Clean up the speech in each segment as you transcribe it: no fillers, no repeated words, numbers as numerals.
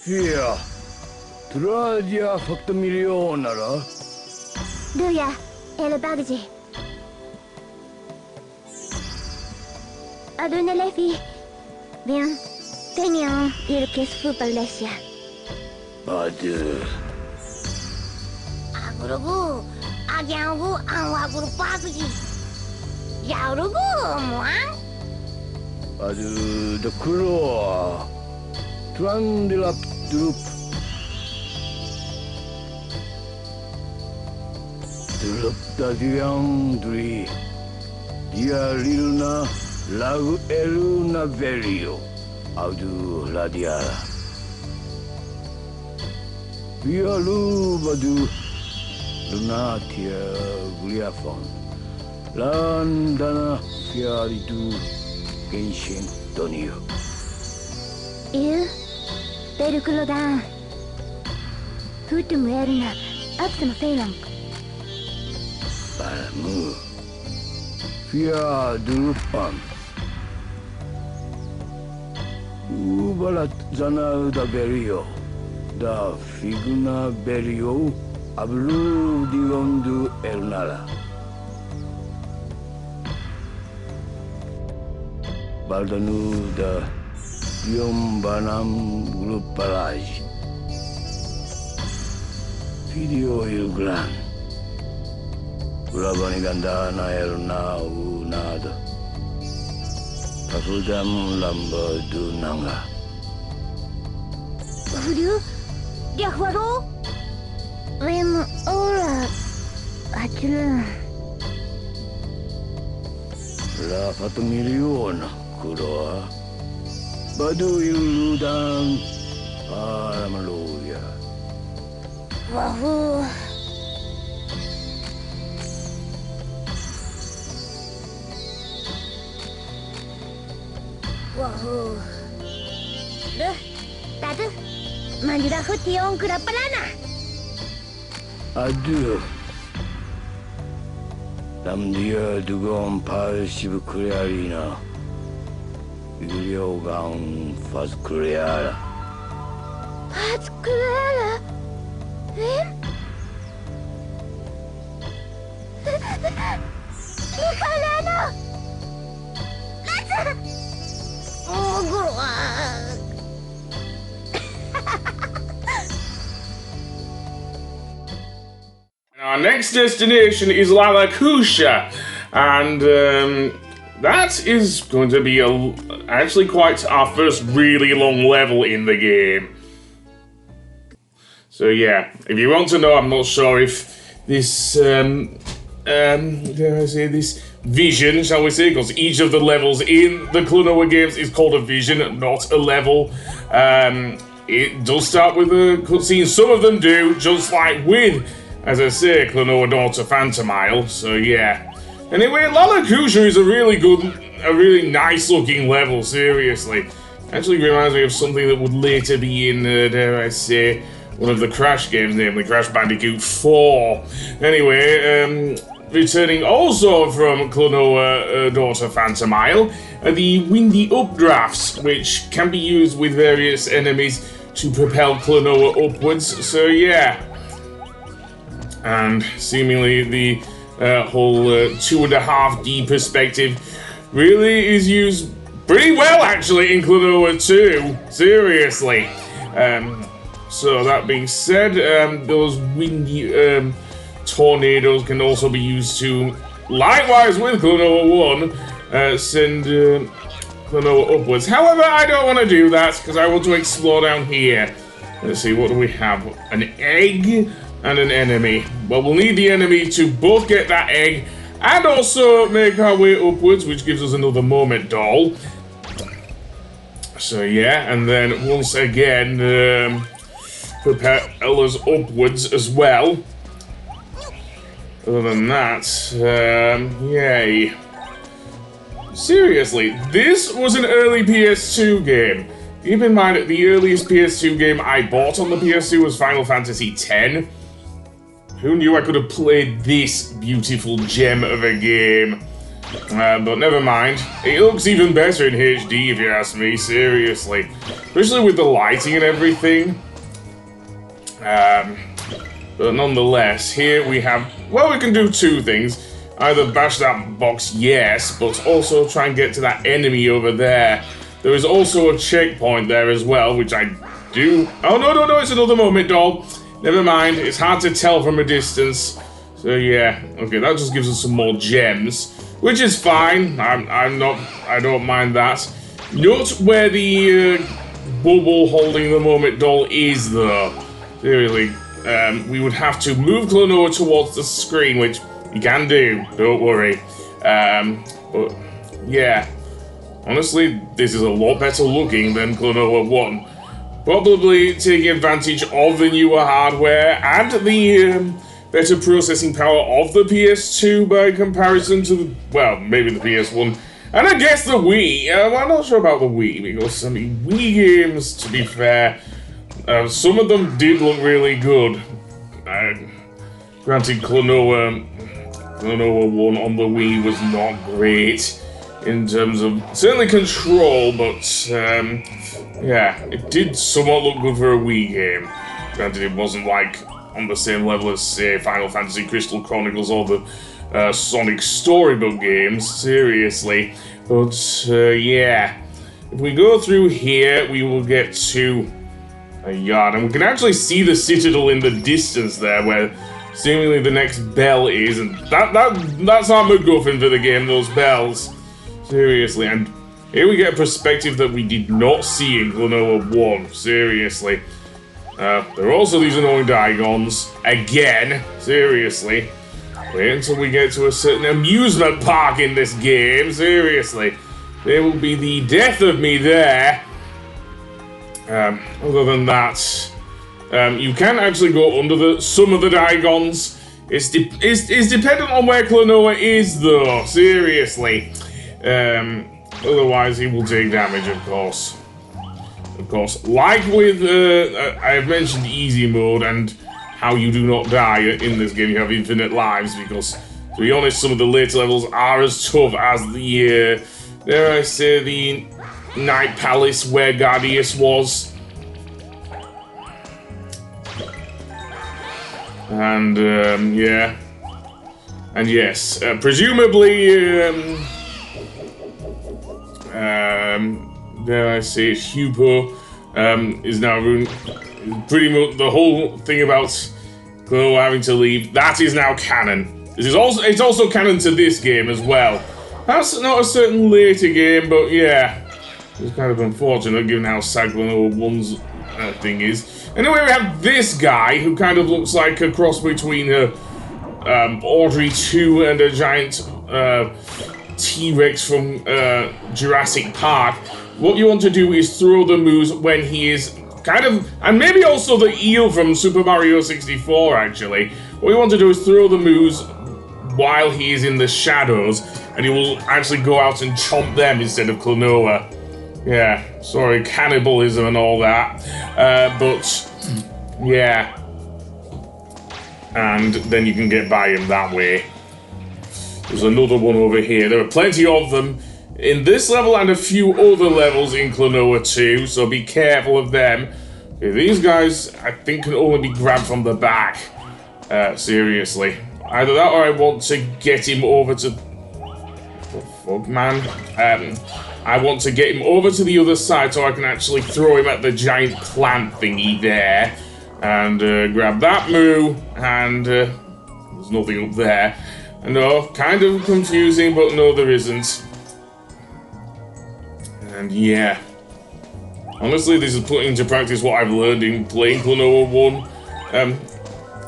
Via. Tradia factomilionara. Luya, el Baguji. Aduna Lefi. Bien. Teniam il kes fupalesia. Adu. Agurugu. Agyangu anwaguru Baguji. Yaurugu, moang. Adu the Klonoa. Trandilap dup. Dulup da diang dri. Dia lilna lagu eluna verio. Audu ladia. Via lu badu. Lunatea gliafon. Landana fiaritu genshin donio. Beruklodan. Futum erna. Absam feeling. Balamu. Via durupan. Ubalat zana da berio. Da figuna berio. Ablu digondu elnala. Baldanu da Yom Banam Grupalaj. Video Ilglan. Urabani Gandana Elna Unada. Tafudam Lamba Dunanga. Voodoo? Diahuaro? Rem ora. Atula. La Fatumiliona, Klonoa. Badu Iludan. Aramaloya. Wahoo. Wahoo. Duh, tadu. Mandira hutiong kurapalana. Aduh. Nam dia dugon palsibu kuriarina. Iliogang faz kuriara. Faz kuriara? Ikalana! Let's... Oh, guru. Our next destination is Lakoosha, and that is going to be actually quite our first really long level in the game. So yeah, if you want to know, I'm not sure if this, dare I say, this vision, shall we say, because each of the levels in the Klonoa games is called a vision, not a level. It does start with a cutscene, some of them do, just like with, as I say, Klonoa Daughter Phantomile, so yeah. Anyway, Lakoosha is a really nice looking level, seriously. Actually reminds me of something that would later be in, dare I say, one of the Crash games, namely Crash Bandicoot 4. Anyway, returning also from Klonoa Daughter Phantomile are the windy updrafts, which can be used with various enemies to propel Klonoa upwards, so yeah. And seemingly the whole 2.5D perspective really is used pretty well, actually, in Klonoa 2. Seriously. So that being said, those windy tornadoes can also be used to, likewise with Klonoa 1, send Klonoa upwards. However, I don't want to do that, because I want to explore down here. Let's see, what do we have? An egg and an enemy. Well, we'll need the enemy to both get that egg and also make our way upwards, which gives us another moment doll. So yeah, and then once again, propel us upwards as well. Other than that, yay. Seriously, this was an early PS2 game. Keep in mind that the earliest PS2 game I bought on the PS2 was Final Fantasy X. Who knew I could have played this beautiful gem of a game? But never mind. It looks even better in HD if you ask me, seriously. Especially with the lighting and everything. But nonetheless, here we have... Well, we can do two things. Either bash that box, yes, but also try and get to that enemy over there. There is also a checkpoint there as well, which I do... Oh, no, it's another moment, doll. Never mind, it's hard to tell from a distance. So, yeah. Okay, that just gives us some more gems. Which is fine. I don't mind that. Note where the bubble holding the moment doll is, though. Seriously. We would have to move Klonoa towards the screen, which you can do. Don't worry. But, yeah. Honestly, this is a lot better looking than Klonoa 1. Probably taking advantage of the newer hardware and the better processing power of the PS2 by comparison to the, well, maybe the PS1. And I guess the Wii. I'm not sure about the Wii, because, I mean, Wii games, to be fair, some of them did look really good. Granted, Klonoa 1 on the Wii was not great in terms of, certainly control, but, yeah, it did somewhat look good for a Wii game. Granted, it wasn't like on the same level as, say, Final Fantasy Crystal Chronicles or the Sonic Storybook games, seriously. But, yeah. If we go through here, we will get to a yard, and we can actually see the Citadel in the distance there, where seemingly the next bell is, and that's our MacGuffin for the game, those bells. Seriously, and here we get a perspective that we did not see in Klonoa 1, seriously. There are also these annoying Digons. Again, seriously. Wait until we get to a certain amusement park in this game, seriously. There will be the death of me there. Other than that, you can actually go under some of the Digons. It's dependent on where Klonoa is, though, seriously. Otherwise, he will take damage, of course. Of course, like with, I have mentioned easy mode and how you do not die in this game. You have infinite lives because, to be honest, some of the later levels are as tough as the, dare I say, the Night Palace where Guardius was. And, yeah. And yes, presumably, dare I say, Hupo is now ruined. Pretty much the whole thing about Klonoa having to leave, that is now canon. It's also canon to this game as well. That's not a certain later game, but yeah. It's kind of unfortunate given how sad Klonoa 1's thing is. Anyway, we have this guy who kind of looks like a cross between Audrey 2 and a giant T-Rex from Jurassic Park. What you want to do is throw the moves when he is kind of, and maybe also the eel from Super Mario 64 actually. What you want to do is throw the moves while he is in the shadows, and he will actually go out and chomp them instead of Klonoa. Yeah, sorry, cannibalism and all that. But, yeah. And then you can get by him that way. There's another one over here. There are plenty of them in this level and a few other levels in Klonoa 2, so be careful of them. Okay, these guys, I think, can only be grabbed from the back. Seriously. Either that or I want to get him over to... What the fuck, man? I want to get him over to the other side so I can actually throw him at the giant plant thingy there. And grab that moo, and there's nothing up there. No, kind of confusing, but no, there isn't. And yeah. Honestly, this is putting into practice what I've learned in playing Klonoa 1.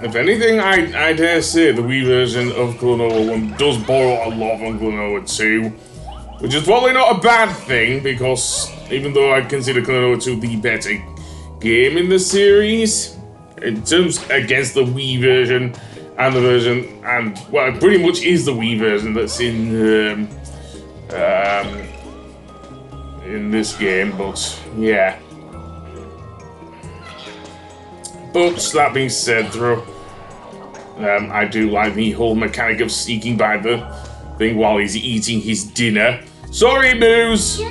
If anything, I dare say the Wii version of Klonoa 1 does borrow a lot from Klonoa 2. Which is probably not a bad thing, because even though I consider Klonoa 2 the better game in the series, in terms against the Wii version, and the version, and, well, it pretty much is the Wii version that's in this game, but, yeah. But, that being said, though, I do like the whole mechanic of sneaking by the thing while he's eating his dinner. Sorry, Moose!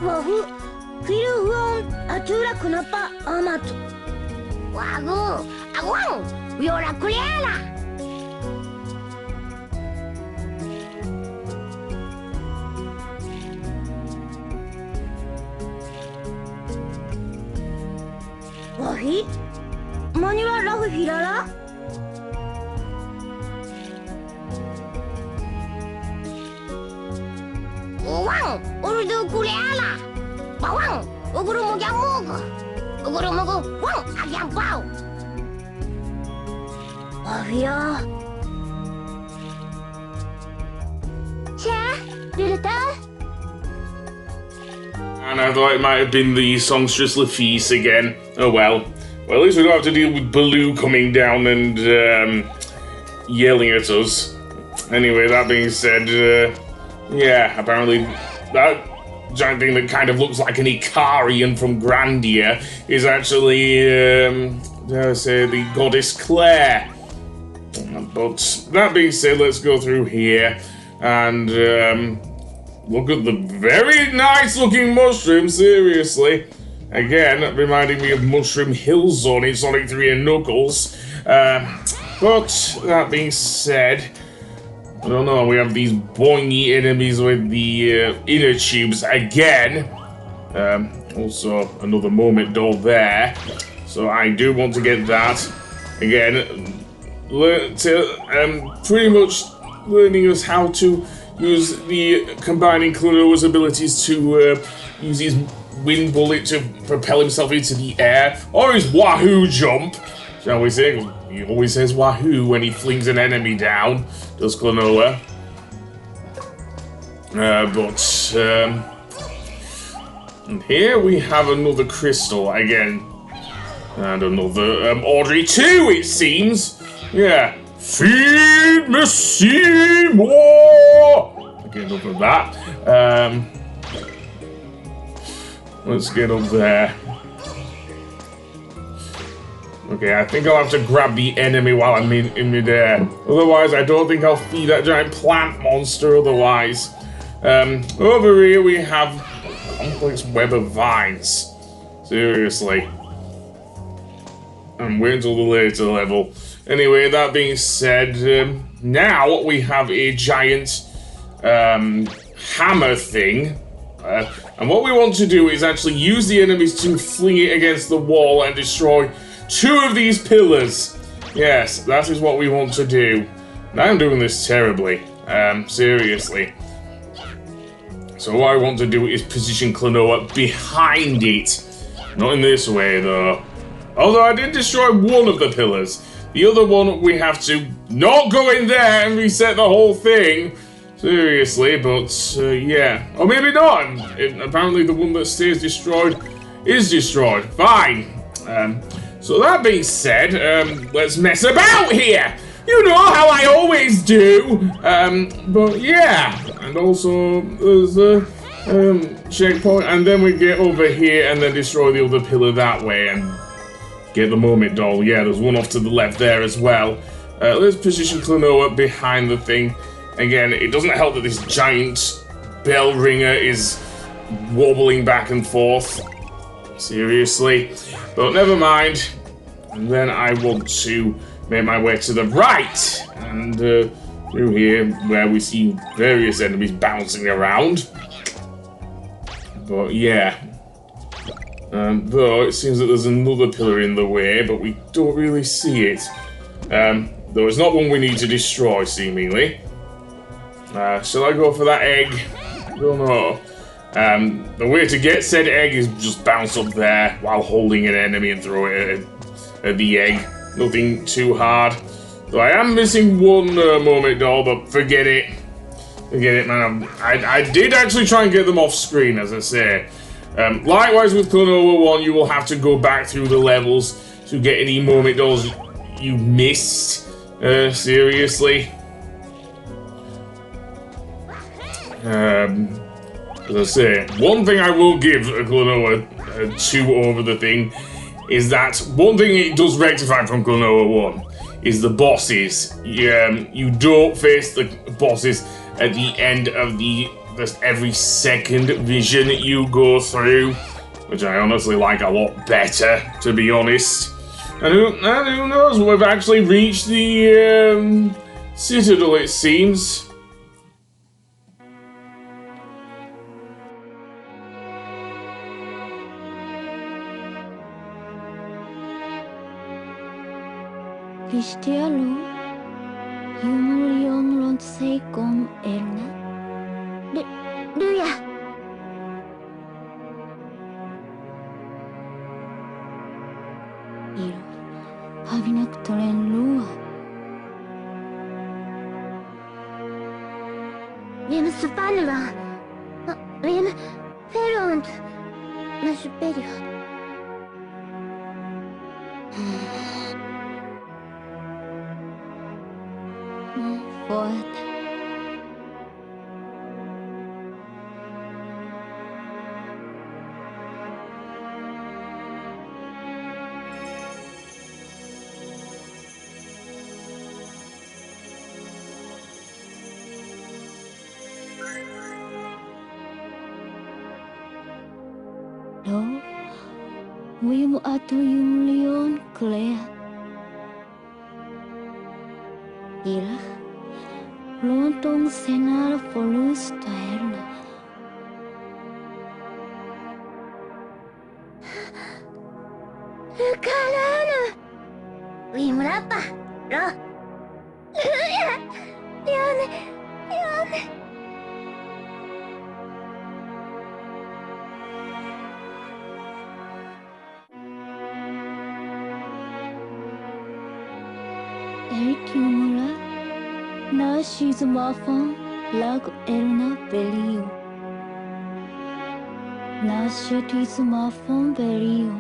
Wahu, Firuon, Atura Kunapa, Amatu. Wagu, Awang, Viola Kuriala. Wahi, Manila Rahu Hirala. Wang, Urdu Kuriala. Bawang, Uguru Mugamugo. Uguru Mugu, Wang, Agyang Pao. Wahia. Cha, Lunata. And I thought it might have been the songstress Lafice again. Oh well. Well, at least we don't have to deal with Baloo coming down and yelling at us. Anyway, that being said, yeah, apparently that giant thing that kind of looks like an Icarian from Grandia is actually, dare I say, the goddess Claire. But that being said, let's go through here and look at the very nice looking mushroom, seriously. Again, reminding me of Mushroom Hill Zone in Sonic 3 and Knuckles. But that being said, I don't know, we have these boingy enemies with the inner tubes again. Also, another moment doll there. So I do want to get that. Again, pretty much learning us how to use the combining Klonoa's abilities to use his wind bullet to propel himself into the air, or his wahoo jump, shall we say. He always says wahoo when he flings an enemy down, does Klonoa. And here we have another crystal again. And another Audrey 2, it seems. Yeah. Feed me Seymour! Okay, enough of that. Let's get up there. Okay, I think I'll have to grab the enemy while I'm in midair. Otherwise, I don't think I'll feed that giant plant monster otherwise. Over here we have a complex web of vines. Seriously. I'm waiting until the later level. Anyway, that being said, now we have a giant hammer thing. And what we want to do is actually use the enemies to fling it against the wall and destroy 2 of these pillars. Yes, that is what we want to do. Now I'm doing this terribly. Seriously. So what I want to do is position Klonoa behind it. Not in this way, though. Although I did destroy one of the pillars. The other one, we have to not go in there and reset the whole thing. Seriously, but yeah. Or maybe not. Apparently the one that stays destroyed is destroyed. Fine. So that being said, let's mess about here. You know how I always do. But yeah. And also, there's a checkpoint. And then we get over here and then destroy the other pillar that way and get the moment doll. Yeah, there's one off to the left there as well. Let's position Klonoa behind the thing. Again, it doesn't help that this giant bell ringer is wobbling back and forth. Seriously. But never mind. And then I want to make my way to the right. And through here, where we see various enemies bouncing around. But yeah. Though it seems that there's another pillar in the way, but we don't really see it. Though it's not one we need to destroy, seemingly. Shall I go for that egg? I don't know. The way to get said egg is just bounce up there while holding an enemy and throw it at the egg. Nothing too hard. So I am missing one moment doll, but forget it. Forget it, man. I did actually try and get them off screen, as I say. Likewise with Klonoa 1, you will have to go back through the levels to get any moment dolls you missed. Seriously. As I say, one thing I will give Klonoa 2 over the thing is that one thing it does rectify from Klonoa 1 is the bosses. You don't face the bosses at the end of every second vision you go through, which I honestly like a lot better, to be honest. And who knows, we've actually reached the Citadel, it seems. Cristiano, Humilion runt sig om Elna. Du ja. Iro, Havinaktoren Lua. Vem Spanva. Vem Feront. Na superior. What? No, we mo ato yung leon, Claire. Ira. Lontong senar folus taerna. Lukalana. Wimrapa. Ro. Leone. Leone. Ericumula. Na shizumafon lag elna belio. Na shatisumafon belio.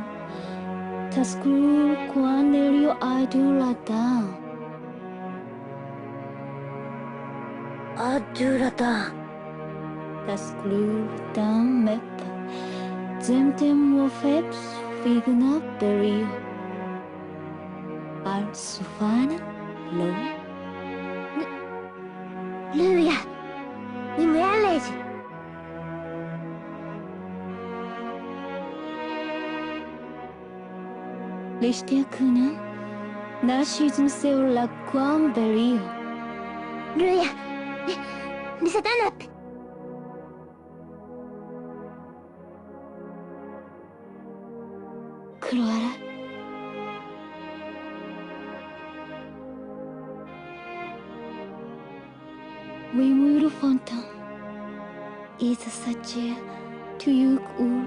Taskur quanelio adulata. Adulata. Taskur dam mep. Zemtem wofeps figna belio. Al sufana lo. Luia, we manage. Listia kuna, na shizum seo la quam berio. Luia, disatanap. Kloara. We muru fontan is such a to you ul.